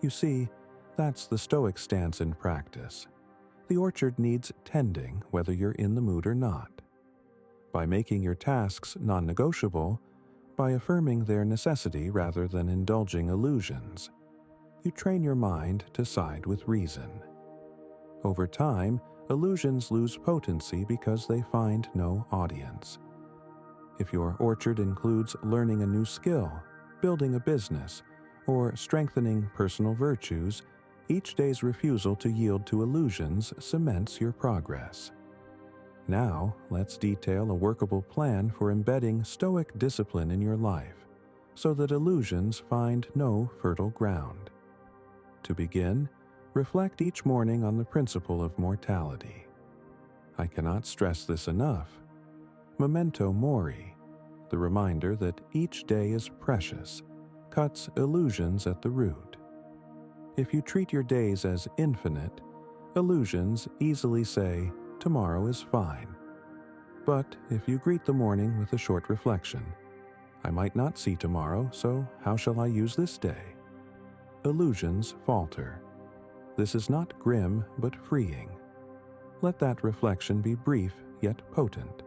You see, that's the Stoic stance in practice. The orchard needs tending whether you're in the mood or not. By making your tasks non-negotiable, by affirming their necessity rather than indulging illusions, you train your mind to side with reason. Over time, illusions lose potency because they find no audience. If your orchard includes learning a new skill, building a business, or strengthening personal virtues, each day's refusal to yield to illusions cements your progress. Now, let's detail a workable plan for embedding Stoic discipline in your life, so that illusions find no fertile ground. To begin, reflect each morning on the principle of mortality. I cannot stress this enough. Memento mori, the reminder that each day is precious, cuts illusions at the root. If you treat your days as infinite, illusions easily say, "Tomorrow is fine." But if you greet the morning with a short reflection, "I might not see tomorrow, so how shall I use this day?" illusions falter. This is not grim, but freeing. Let that reflection be brief yet potent,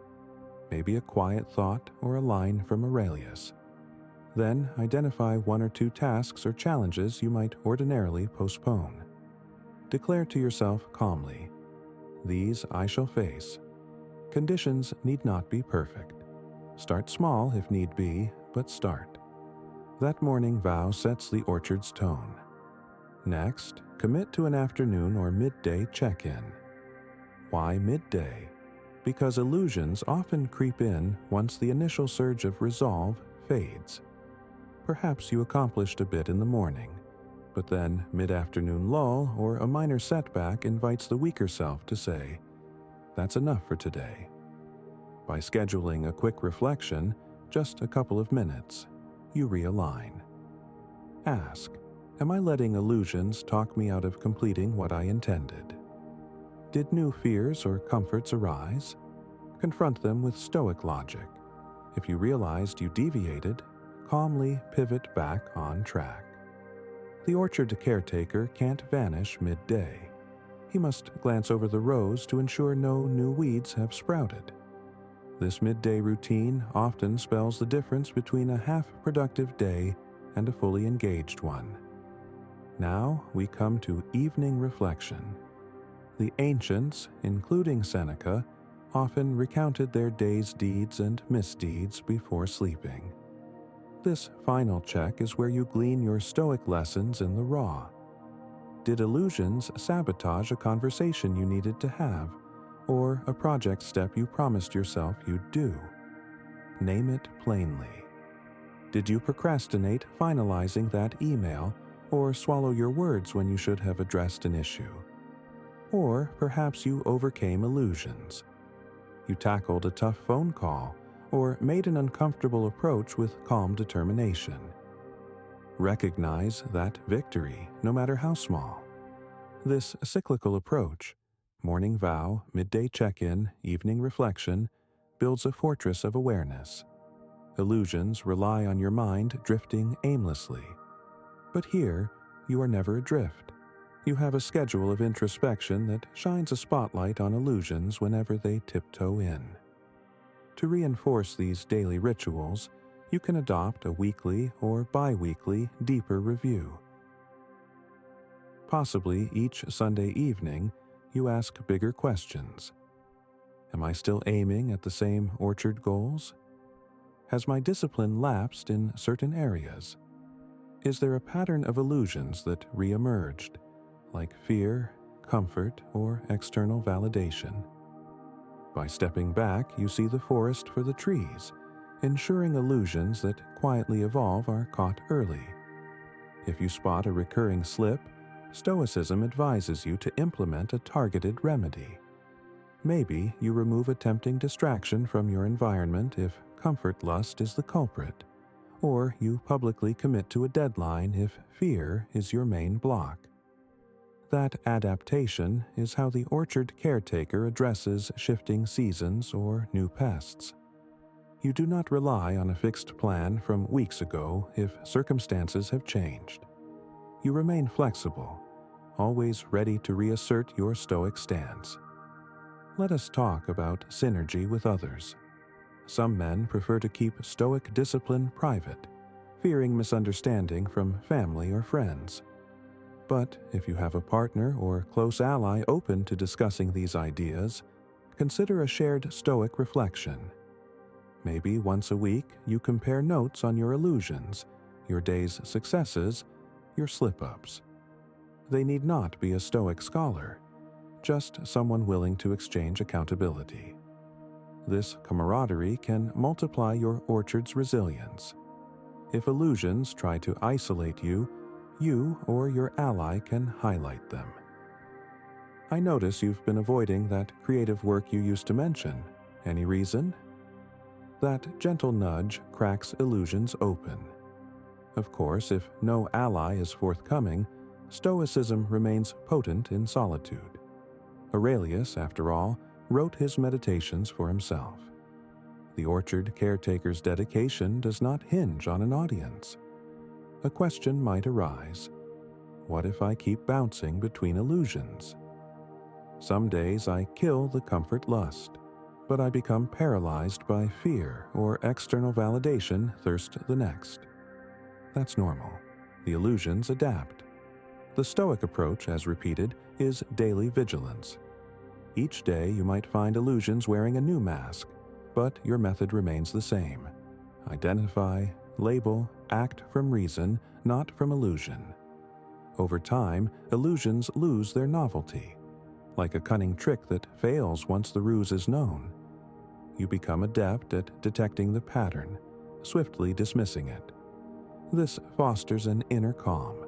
maybe a quiet thought or a line from Aurelius. Then identify one or two tasks or challenges you might ordinarily postpone. Declare to yourself calmly, "These I shall face." Conditions need not be perfect. Start small if need be, but start. That morning vow sets the orchard's tone. Next, commit to an afternoon or midday check-in. Why midday? Because illusions often creep in once the initial surge of resolve fades. Perhaps you accomplished a bit in the morning, but then mid-afternoon lull or a minor setback invites the weaker self to say, "That's enough for today." By scheduling a quick reflection, just a couple of minutes, you realign. Ask, am I letting illusions talk me out of completing what I intended? Did new fears or comforts arise? Confront them with Stoic logic. If you realized you deviated, calmly pivot back on track. The orchard caretaker can't vanish midday. He must glance over the rows to ensure no new weeds have sprouted. This midday routine often spells the difference between a half-productive day and a fully engaged one. Now we come to evening reflection. The ancients, including Seneca, often recounted their day's deeds and misdeeds before sleeping. This final check is where you glean your Stoic lessons in the raw. Did illusions sabotage a conversation you needed to have, or a project step you promised yourself you'd do? Name it plainly. Did you procrastinate finalizing that email or swallow your words when you should have addressed an issue? Or perhaps you overcame illusions. You tackled a tough phone call or made an uncomfortable approach with calm determination. Recognize that victory, no matter how small. This cyclical approach, morning vow, midday check-in, evening reflection, builds a fortress of awareness. Illusions rely on your mind drifting aimlessly. But here, you are never adrift. You have a schedule of introspection that shines a spotlight on illusions whenever they tiptoe in. To reinforce these daily rituals, you can adopt a weekly or bi-weekly deeper review. Possibly each Sunday evening, you ask bigger questions. Am I still aiming at the same orchard goals? Has my discipline lapsed in certain areas? Is there a pattern of illusions that re-emerged, like fear, comfort, or external validation? By stepping back, you see the forest for the trees, ensuring illusions that quietly evolve are caught early. If you spot a recurring slip, Stoicism advises you to implement a targeted remedy. Maybe you remove a tempting distraction from your environment if comfort lust is the culprit, or you publicly commit to a deadline if fear is your main block. That adaptation is how the orchard caretaker addresses shifting seasons or new pests. You do not rely on a fixed plan from weeks ago if circumstances have changed. You remain flexible, always ready to reassert your Stoic stance. Let us talk about synergy with others. Some men prefer to keep Stoic discipline private, fearing misunderstanding from family or friends. But if you have a partner or close ally open to discussing these ideas, consider a shared Stoic reflection. Maybe once a week you compare notes on your illusions, your day's successes, your slip-ups. They need not be a Stoic scholar, just someone willing to exchange accountability. This camaraderie can multiply your orchard's resilience. If illusions try to isolate you, you or your ally can highlight them. I notice you've been avoiding that creative work you used to mention. Any reason? That gentle nudge cracks illusions open. Of course, if no ally is forthcoming, Stoicism remains potent in solitude. Aurelius, after all, wrote his meditations for himself. The orchard caretaker's dedication does not hinge on an audience. A question might arise. What if I keep bouncing between illusions? Some days I kill the comfort lust, but I become paralyzed by fear or external validation thirst the next. That's normal. The illusions adapt. The Stoic approach, as repeated, is daily vigilance. Each day you might find illusions wearing a new mask, but your method remains the same. Identify, label, act from reason, not from illusion. Over time, illusions lose their novelty. Like a cunning trick that fails once the ruse is known. You become adept at detecting the pattern, swiftly dismissing it. This fosters an inner calm.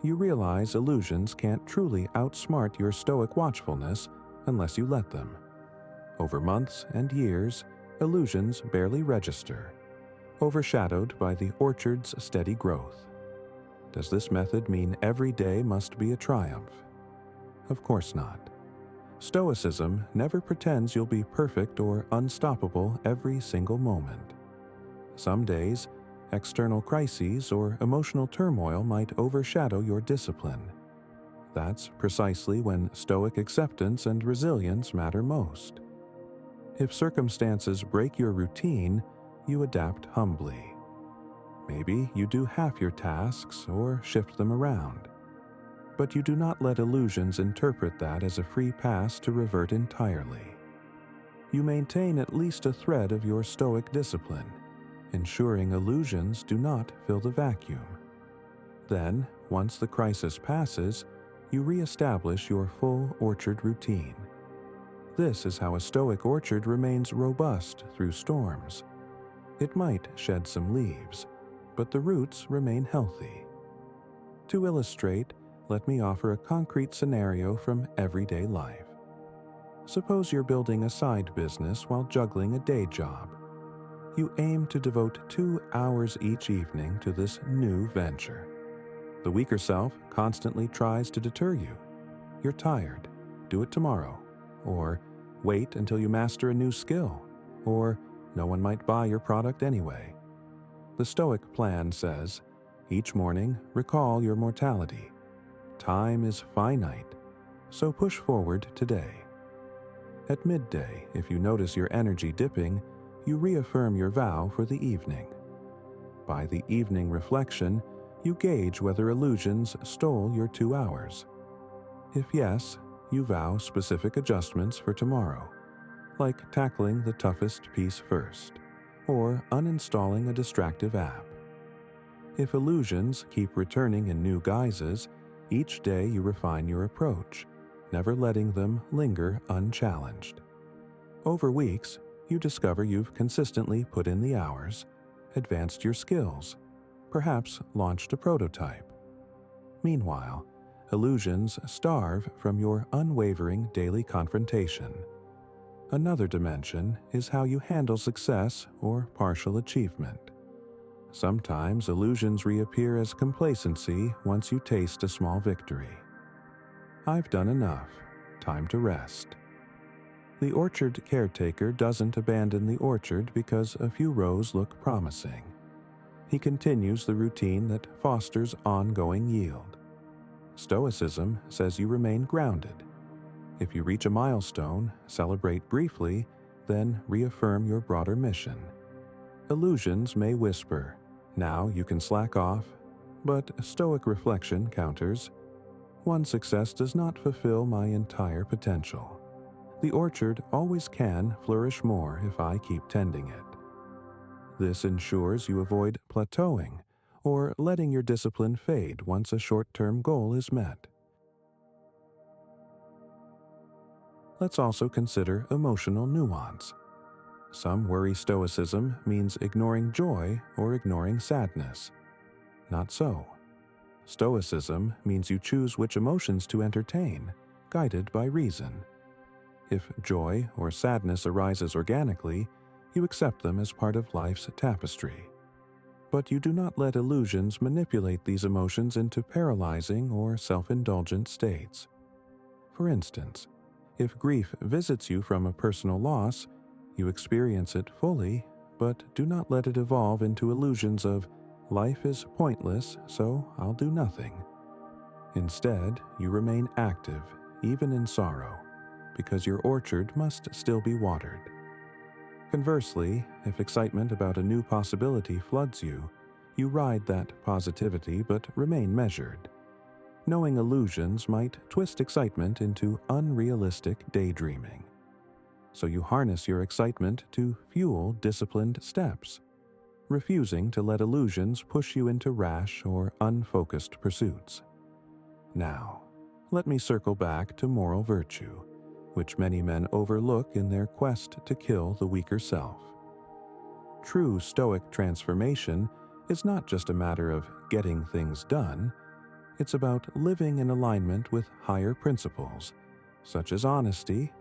You realize illusions can't truly outsmart your Stoic watchfulness unless you let them. Over months and years, illusions barely register, overshadowed by the orchard's steady growth. Does this method mean every day must be a triumph? Of course not. Stoicism never pretends you'll be perfect or unstoppable every single moment. Some days, external crises or emotional turmoil might overshadow your discipline. That's precisely when Stoic acceptance and resilience matter most. If circumstances break your routine, you adapt humbly. Maybe you do half your tasks or shift them around. But you do not let illusions interpret that as a free pass to revert entirely. You maintain at least a thread of your Stoic discipline, ensuring illusions do not fill the vacuum. Then, once the crisis passes, you re-establish your full orchard routine. This is how a Stoic orchard remains robust through storms. It might shed some leaves, but the roots remain healthy. To illustrate, let me offer a concrete scenario from everyday life. Suppose you're building a side business while juggling a day job. You aim to devote 2 hours each evening to this new venture. The weaker self constantly tries to deter you. You're tired, do it tomorrow, or wait until you master a new skill, or no one might buy your product anyway. The Stoic plan says, each morning recall your mortality. Time is finite, so push forward today. At midday, if you notice your energy dipping, you reaffirm your vow for the evening. By the evening reflection, you gauge whether illusions stole your 2 hours. If yes, you vow specific adjustments for tomorrow, like tackling the toughest piece first, or uninstalling a distractive app. If illusions keep returning in new guises, each day you refine your approach, never letting them linger unchallenged. Over weeks, you discover you've consistently put in the hours, advanced your skills, perhaps launched a prototype. Meanwhile, illusions starve from your unwavering daily confrontation. Another dimension is how you handle success or partial achievement. Sometimes illusions reappear as complacency once you taste a small victory. I've done enough. Time to rest. The orchard caretaker doesn't abandon the orchard because a few rows look promising. He continues the routine that fosters ongoing yield. Stoicism says you remain grounded. If you reach a milestone, celebrate briefly, then reaffirm your broader mission. Illusions may whisper, now you can slack off, but Stoic reflection counters, one success does not fulfill my entire potential. The orchard always can flourish more if I keep tending it. This ensures you avoid plateauing or letting your discipline fade once a short-term goal is met. Let's also consider emotional nuance. Some worry Stoicism means ignoring joy or ignoring sadness. Not so. Stoicism means you choose which emotions to entertain, guided by reason. If joy or sadness arises organically, you accept them as part of life's tapestry. But you do not let illusions manipulate these emotions into paralyzing or self-indulgent states. For instance, if grief visits you from a personal loss, you experience it fully, but do not let it evolve into illusions of, life is pointless, so I'll do nothing. Instead, you remain active, even in sorrow, because your orchard must still be watered. Conversely, if excitement about a new possibility floods you, you ride that positivity but remain measured. Knowing illusions might twist excitement into unrealistic daydreaming. So you harness your excitement to fuel disciplined steps, refusing to let illusions push you into rash or unfocused pursuits. Now, let me circle back to moral virtue, which many men overlook in their quest to kill the weaker self. True Stoic transformation is not just a matter of getting things done, it's about living in alignment with higher principles, such as honesty,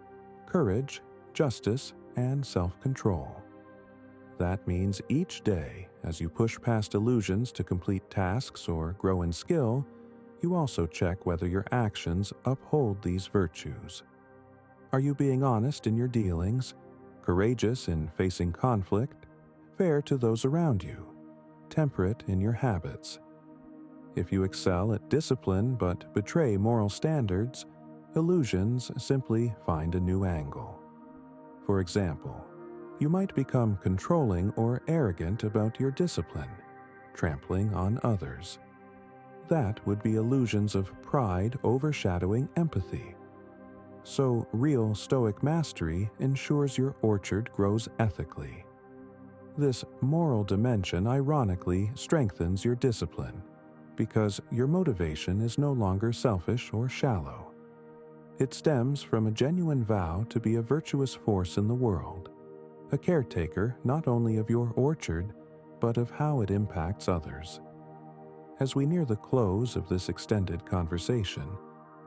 courage, justice, and self-control. That means each day, as you push past illusions to complete tasks or grow in skill, you also check whether your actions uphold these virtues. Are you being honest in your dealings, courageous in facing conflict, fair to those around you, temperate in your habits? If you excel at discipline but betray moral standards, illusions simply find a new angle. For example, you might become controlling or arrogant about your discipline, trampling on others. That would be illusions of pride overshadowing empathy. So, real Stoic mastery ensures your orchard grows ethically. This moral dimension ironically strengthens your discipline, because your motivation is no longer selfish or shallow. It stems from a genuine vow to be a virtuous force in the world, a caretaker not only of your orchard, but of how it impacts others. As we near the close of this extended conversation,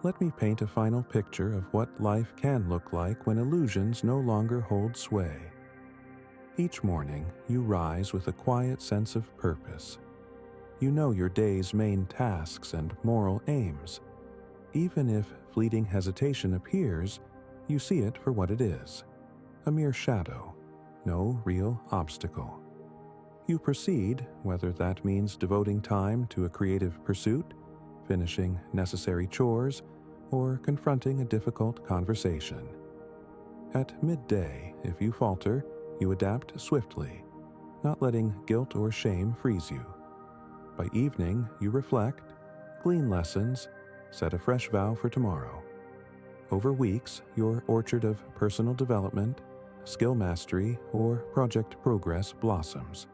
let me paint a final picture of what life can look like when illusions no longer hold sway. Each morning, you rise with a quiet sense of purpose. You know your day's main tasks and moral aims. Even if fleeting hesitation appears, you see it for what it is, a mere shadow, no real obstacle. You proceed, whether that means devoting time to a creative pursuit, finishing necessary chores, or confronting a difficult conversation. At midday, if you falter, you adapt swiftly, not letting guilt or shame freeze you. By evening, you reflect, glean lessons, set a fresh vow for tomorrow. Over weeks, your orchard of personal development, skill mastery, or project progress blossoms.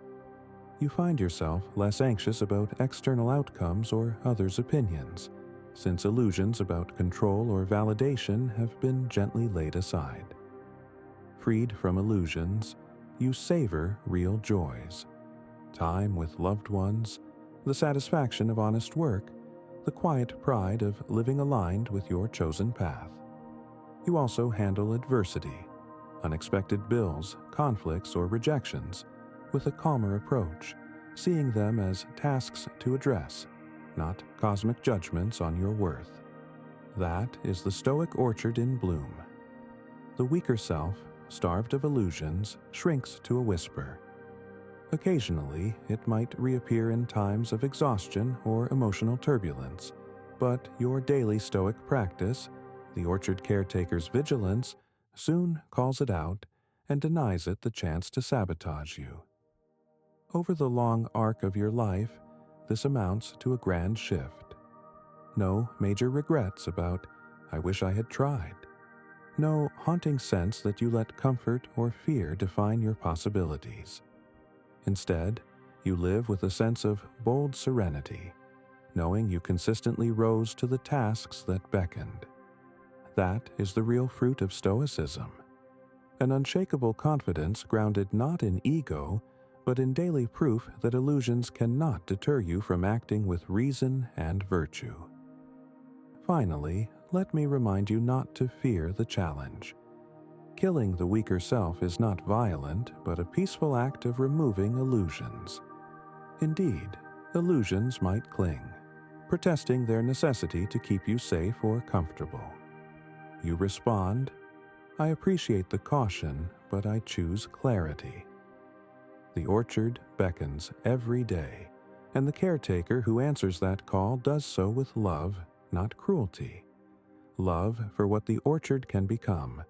You find yourself less anxious about external outcomes or others' opinions, since illusions about control or validation have been gently laid aside. Freed from illusions, you savor real joys. Time with loved ones, the satisfaction of honest work, the quiet pride of living aligned with your chosen path. You also handle adversity, unexpected bills, conflicts, or rejections, with a calmer approach, seeing them as tasks to address, not cosmic judgments on your worth. That is the Stoic orchard in bloom. The weaker self, starved of illusions, shrinks to a whisper. Occasionally, it might reappear in times of exhaustion or emotional turbulence, but your daily Stoic practice, the orchard caretaker's vigilance, soon calls it out and denies it the chance to sabotage you. Over the long arc of your life, this amounts to a grand shift. No major regrets about, "I wish I had tried." No haunting sense that you let comfort or fear define your possibilities. Instead, you live with a sense of bold serenity, knowing you consistently rose to the tasks that beckoned. That is the real fruit of Stoicism. An unshakable confidence grounded not in ego, but in daily proof that illusions cannot deter you from acting with reason and virtue. Finally, let me remind you not to fear the challenge. Killing the weaker self is not violent, but a peaceful act of removing illusions. Indeed, illusions might cling, protesting their necessity to keep you safe or comfortable. You respond, "I appreciate the caution, but I choose clarity." The orchard beckons every day, and the caretaker who answers that call does so with love, not cruelty. Love for what the orchard can become,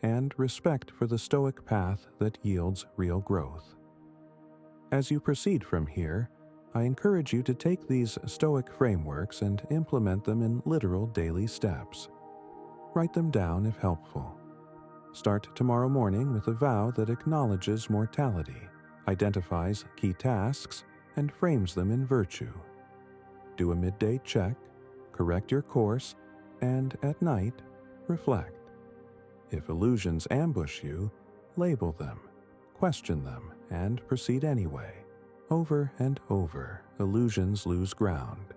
and respect for the Stoic path that yields real growth. As you proceed from here, I encourage you to take these Stoic frameworks and implement them in literal daily steps. Write them down if helpful. Start tomorrow morning with a vow that acknowledges mortality, identifies key tasks, and frames them in virtue. Do a midday check, correct your course, and at night, reflect. If illusions ambush you, label them, question them, and proceed anyway. Over and over, illusions lose ground.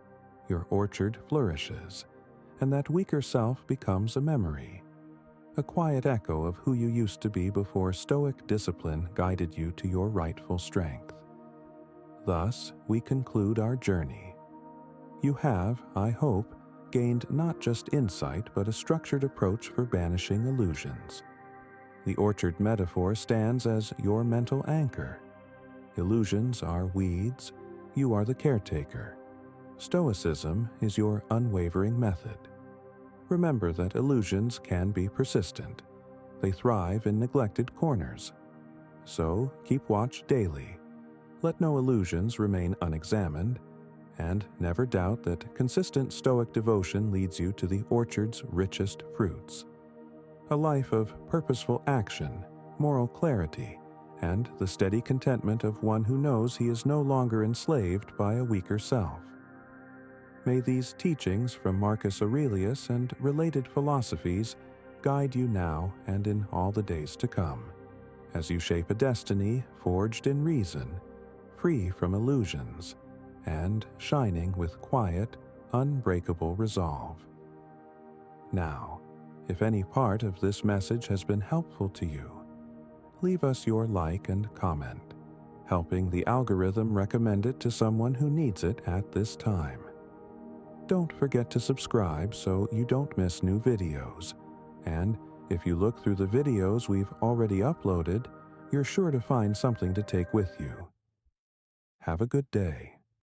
Your orchard flourishes, and that weaker self becomes a memory, a quiet echo of who you used to be before Stoic discipline guided you to your rightful strength. Thus, we conclude our journey. You have, I hope, gained not just insight but a structured approach for banishing illusions. The orchard metaphor stands as your mental anchor. Illusions are weeds, you are the caretaker. Stoicism is your unwavering method. Remember that illusions can be persistent. They thrive in neglected corners. So keep watch daily. Let no illusions remain unexamined, and never doubt that consistent Stoic devotion leads you to the orchard's richest fruits. A life of purposeful action, moral clarity, and the steady contentment of one who knows he is no longer enslaved by a weaker self. May these teachings from Marcus Aurelius and related philosophies guide you now and in all the days to come, as you shape a destiny forged in reason, free from illusions, and shining with quiet, unbreakable resolve. Now, if any part of this message has been helpful to you, leave us your like and comment, helping the algorithm recommend it to someone who needs it at this time. Don't forget to subscribe so you don't miss new videos, and if you look through the videos we've already uploaded, you're sure to find something to take with you. Have a good day.